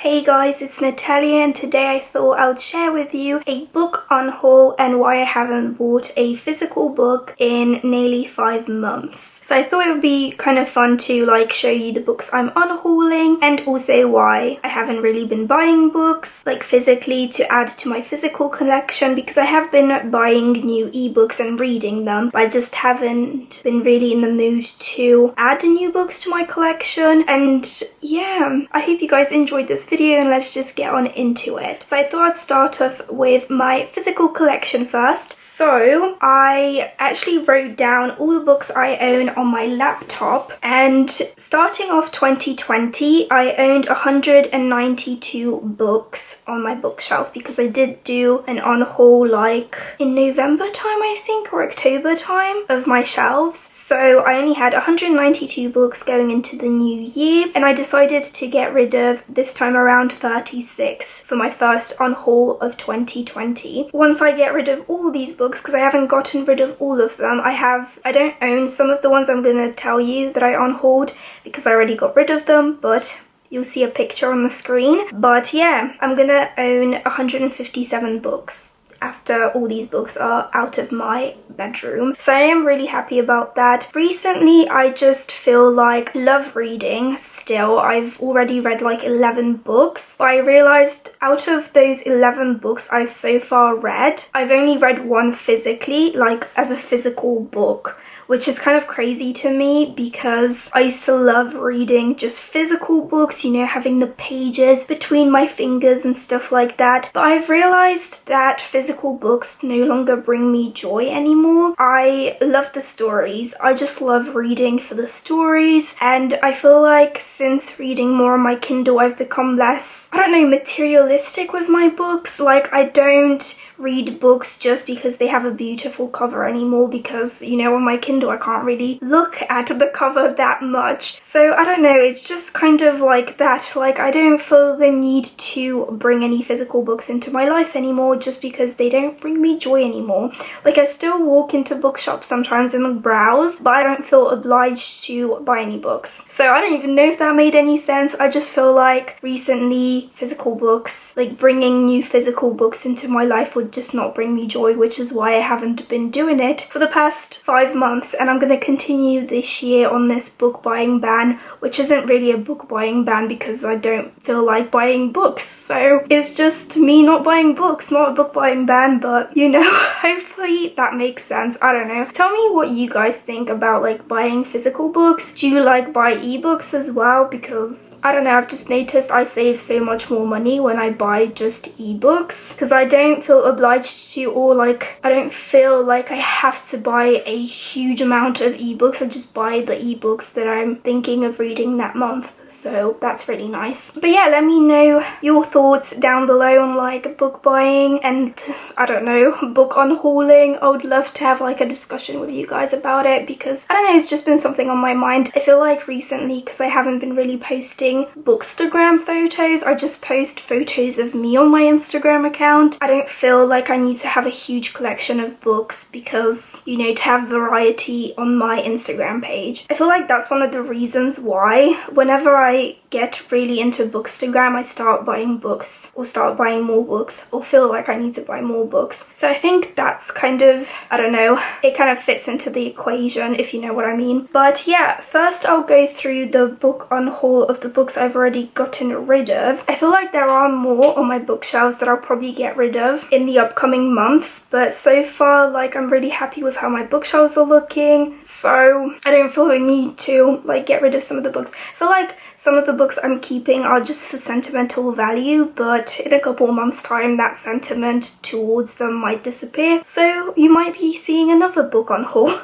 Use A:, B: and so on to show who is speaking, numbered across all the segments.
A: Hey guys, it's Natalia and today I thought I would share with you a book unhaul and why I haven't bought a physical book in nearly 5 months. So I thought it would be kind of fun to show you the books I'm unhauling and also why I haven't really been buying books physically to add to my physical collection, because I have been buying new ebooks and reading them, but I just haven't been really in the mood to add new books to my collection. And yeah, I hope you guys enjoyed this video and let's just get on into it. So I thought I'd start off with my physical collection first. So I actually wrote down all the books I own on my laptop, and starting off 2020 I owned 192 books on my bookshelf, because I did do an unhaul in November time I think, or October time, of my shelves. So I only had 192 books going into the new year, and I decided to get rid of this time around 36 for my first unhaul of 2020. Once I get rid of all these books, because I haven't gotten rid of all of them, I don't own some of the ones I'm going to tell you that I unhauled because I already got rid of them, but you'll see a picture on the screen. But yeah, I'm gonna own 157 books after all these books are out of my bedroom. So I am really happy about that. Recently, I just feel love reading still. I've already read 11 books, but I realized out of those 11 books I've so far read, I've only read one physically, as a physical book, which is kind of crazy to me because I used to love reading just physical books, having the pages between my fingers and stuff like that. But I've realized that physical books no longer bring me joy anymore. I love the stories. I just love reading for the stories, and I feel like since reading more on my Kindle, I've become less, materialistic with my books. I don't read books just because they have a beautiful cover anymore, because on my Kindle I can't really look at the cover that much. So I don't know, it's just kind of like that. I don't feel the need to bring any physical books into my life anymore just because they don't bring me joy anymore. I still walk into bookshops sometimes and browse, but I don't feel obliged to buy any books. So I don't even know if that made any sense. I just feel recently physical books, bringing new physical books into my life would just not bring me joy, which is why I haven't been doing it for the past 5 months. And I'm going to continue this year on this book buying ban, which isn't really a book buying ban because I don't feel like buying books. So it's just me not buying books, not a book buying ban, but hopefully that makes sense. I don't know. Tell me what you guys think about buying physical books. Do you buy ebooks as well? Because I don't know, I've just noticed I save so much more money when I buy just ebooks, because I don't feel obliged to, or I don't feel like I have to buy a huge amount of ebooks. I just buy the ebooks that I'm thinking of reading that month. So that's really nice. But yeah, let me know your thoughts down below on book buying and book unhauling. I would love to have a discussion with you guys about it, because I don't know, it's just been something on my mind. I feel recently, because I haven't been really posting Bookstagram photos, I just post photos of me on my Instagram account. I don't feel like I need to have a huge collection of books because, to have variety on my Instagram page. I feel that's one of the reasons why whenever I get really into Bookstagram, I start buying books, or start buying more books, or feel like I need to buy more books. So I think that's kind of, it kind of fits into the equation, if you know what I mean. But yeah, first I'll go through the book unhaul of the books I've already gotten rid of. I feel there are more on my bookshelves that I'll probably get rid of in the upcoming months, but so far I'm really happy with how my bookshelves are looking, so I don't feel the need to get rid of some of the books. I feel some of the books I'm keeping are just for sentimental value, but in a couple of months time that sentiment towards them might disappear, so you might be seeing another book unhaul.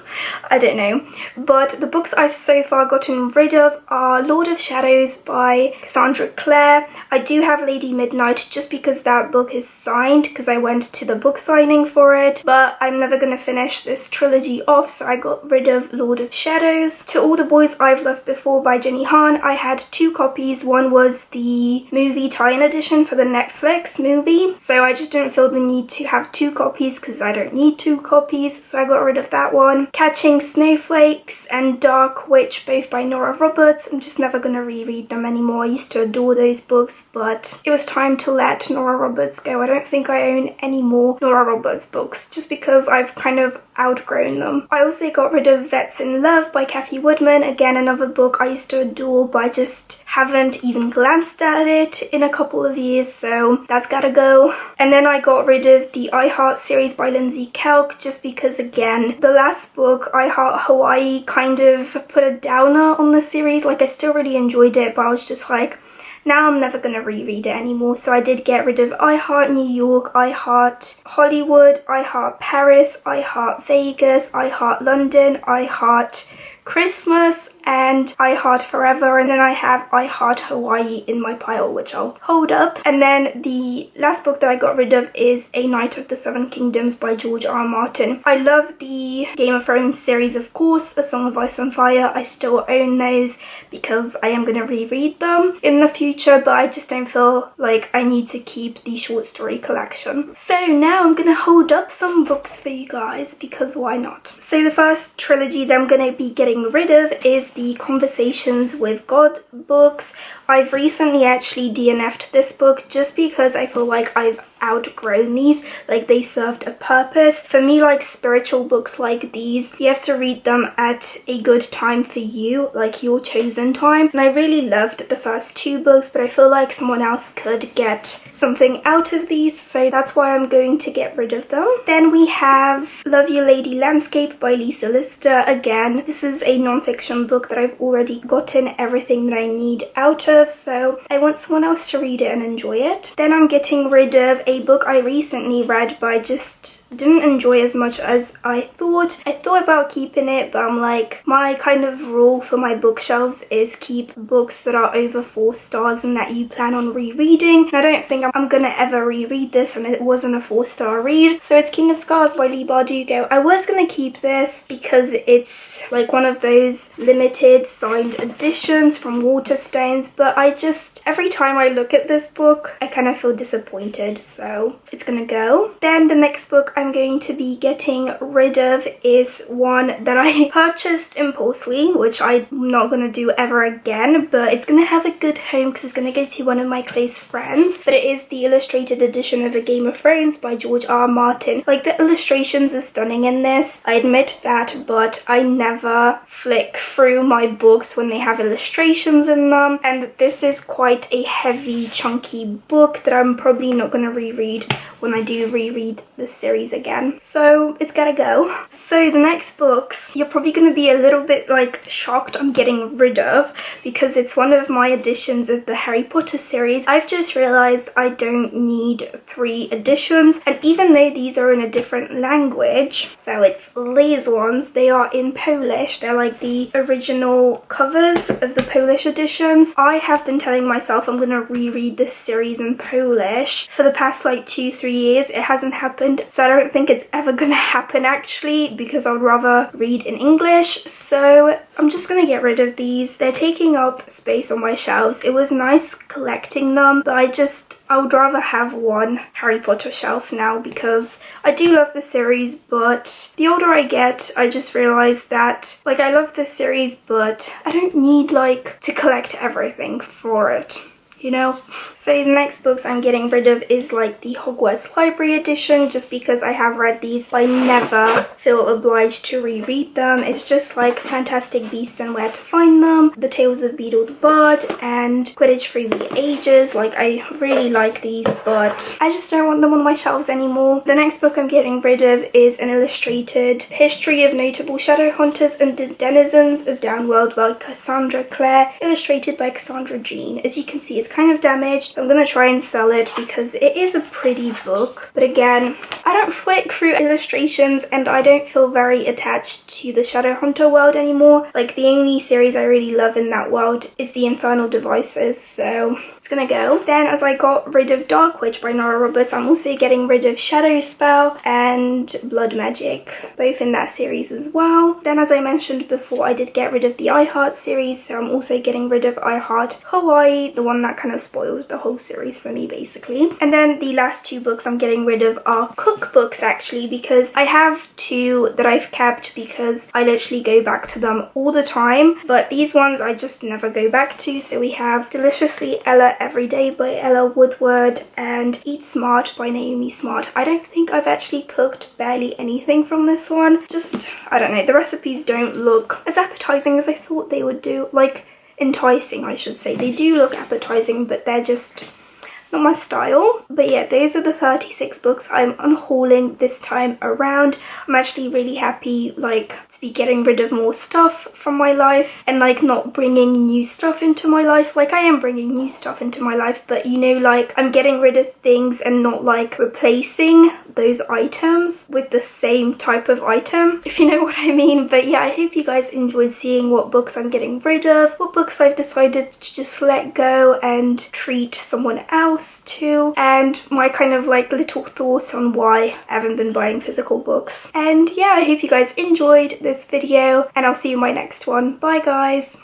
A: I don't know. But the books I've so far gotten rid of are Lord of Shadows by Cassandra Clare. I do have Lady Midnight just because that book is signed, because I went to the book signing for it, but I'm never going to finish this trilogy off, so I got rid of Lord of Shadows. To All the Boys I've Loved Before by Jenny Han, I had two copies. One was the movie tie-in edition for the Netflix movie, so I just didn't feel the need to have two copies because I don't need two copies, so I got rid of that one. Catching Snowflakes and Dark Witch, both by Nora Roberts. I'm just never gonna reread them anymore. I used to adore those books, but it was time to let Nora Roberts go. I don't think I own any more Nora Roberts books, just because I've kind of outgrown them. I also got rid of Vets in Love by Kathy Woodman. Again, another book I used to adore, but I just haven't even glanced at it in a couple of years, so that's gotta go. And then I got rid of the I Heart series by Lindsay Kelk, just because, again, the last book, I Heart Hawaii, kind of put a downer on the series. Like, I still really enjoyed it, but I was just like, now I'm never gonna reread it anymore. So I did get rid of I Heart New York, I Heart Hollywood, I Heart Paris, I Heart Vegas, I Heart London, I Heart Christmas, and I Heart Forever, and then I have I Heart Hawaii in my pile, which I'll hold up. And then the last book that I got rid of is A Knight of the Seven Kingdoms by George R. Martin. I love the Game of Thrones series, of course, A Song of Ice and Fire. I still own those because I am going to reread them in the future, but I just don't feel like I need to keep the short story collection. So now I'm going to hold up some books for you guys, because why not? So the first trilogy that I'm going to be getting rid of is the Conversations with God books. I've recently actually DNF'd this book just because I feel like I've outgrown these. Like, they served a purpose. For me, like, spiritual books like these, you have to read them at a good time for you, like your chosen time. And I really loved the first two books, but I feel like someone else could get something out of these, so that's why I'm going to get rid of them. Then we have Love Your Lady Landscape by Lisa Lister. Again, this is a non-fiction book that I've already gotten everything that I need out of, so I want someone else to read it and enjoy it. Then I'm getting rid of a book I recently read, but I just didn't enjoy as much as I thought. I thought about keeping it, but I'm like, my kind of rule for my bookshelves is keep books that are over 4 stars and that you plan on rereading. And I don't think I'm gonna ever reread this, and it wasn't a 4-star read. So it's King of Scars by Leigh Bardugo. I was gonna keep this because it's like one of those limited signed editions from Waterstones, but I just, every time I look at this book, I kind of feel disappointed, so it's gonna go. Then the next book I'm going to be getting rid of is one that I purchased impulsively, which I'm not going to do ever again, but it's going to have a good home because it's going to go to one of my close friends. But it is the illustrated edition of A Game of Thrones by George R. Martin. Like, the illustrations are stunning in this, I admit that, but I never flick through my books when they have illustrations in them, and this is quite a heavy, chunky book that I'm probably not going to reread when I do reread the series again, so it's gotta go. So the next books, you're probably gonna be a little bit like shocked I'm getting rid of, because it's one of my editions of the Harry Potter series. I've just realized I don't need 3 editions, and even though these are in a different language, so it's these ones, they are in Polish. They're like the original covers of the Polish editions. I have been telling myself I'm gonna reread this series in Polish for the past like 2-3 years. It hasn't happened, so I don't think it's ever gonna happen actually, because I would rather read in English. So I'm just gonna get rid of these. They're taking up space on my shelves. It was nice collecting them, but I would rather have one Harry Potter shelf now, because I do love the series, but the older I get, I just realize that, like, I love this series, but I don't need, like, to collect everything for it, you know? So the next books I'm getting rid of is like the Hogwarts Library edition, just because I have read these, but I never feel obliged to reread them. It's just like Fantastic Beasts and Where to Find Them, The Tales of Beedle the Bard, and Quidditch Through the Ages. Like, I really like these, but I just don't want them on my shelves anymore. The next book I'm getting rid of is an illustrated history of notable shadow hunters and denizens of Downworld by Cassandra Clare, illustrated by Cassandra Jean. As you can see, it's kind of damaged. I'm gonna try and sell it because it is a pretty book, but again, I don't flick through illustrations and I don't feel very attached to the Shadowhunter world anymore. Like, the only series I really love in that world is the Infernal Devices, so it's it's gonna go. Then as I got rid of Dark Witch by Nora Roberts, I'm also getting rid of Shadow Spell and Blood Magic, both in that series as well. Then as I mentioned before, I did get rid of the I Heart series, so I'm also getting rid of I Heart Hawaii, the one that kind of spoiled the whole series for me basically. And then the last two books I'm getting rid of are cookbooks actually, because I have two that I've kept because I literally go back to them all the time, but these ones I just never go back to. So we have Deliciously Ella Every Day by Ella Woodward and Eat Smart by Naomi Smart. I don't think I've actually cooked barely anything from this one. Just, I don't know, the recipes don't look as appetizing as I thought they would do. Like, enticing, I should say. They do look appetizing, but they're just not my style. But yeah, those are the 36 books I'm unhauling this time around. I'm actually really happy like to be getting rid of more stuff from my life and like not bringing new stuff into my life. Like I am bringing new stuff into my life, but you know, like I'm getting rid of things and not like replacing those items with the same type of item, if you know what I mean. But yeah, I hope you guys enjoyed seeing what books I'm getting rid of, what books I've decided to just let go and treat someone else to, and my kind of like little thoughts on why I haven't been buying physical books. And yeah, I hope you guys enjoyed this video and I'll see you in my next one. Bye guys!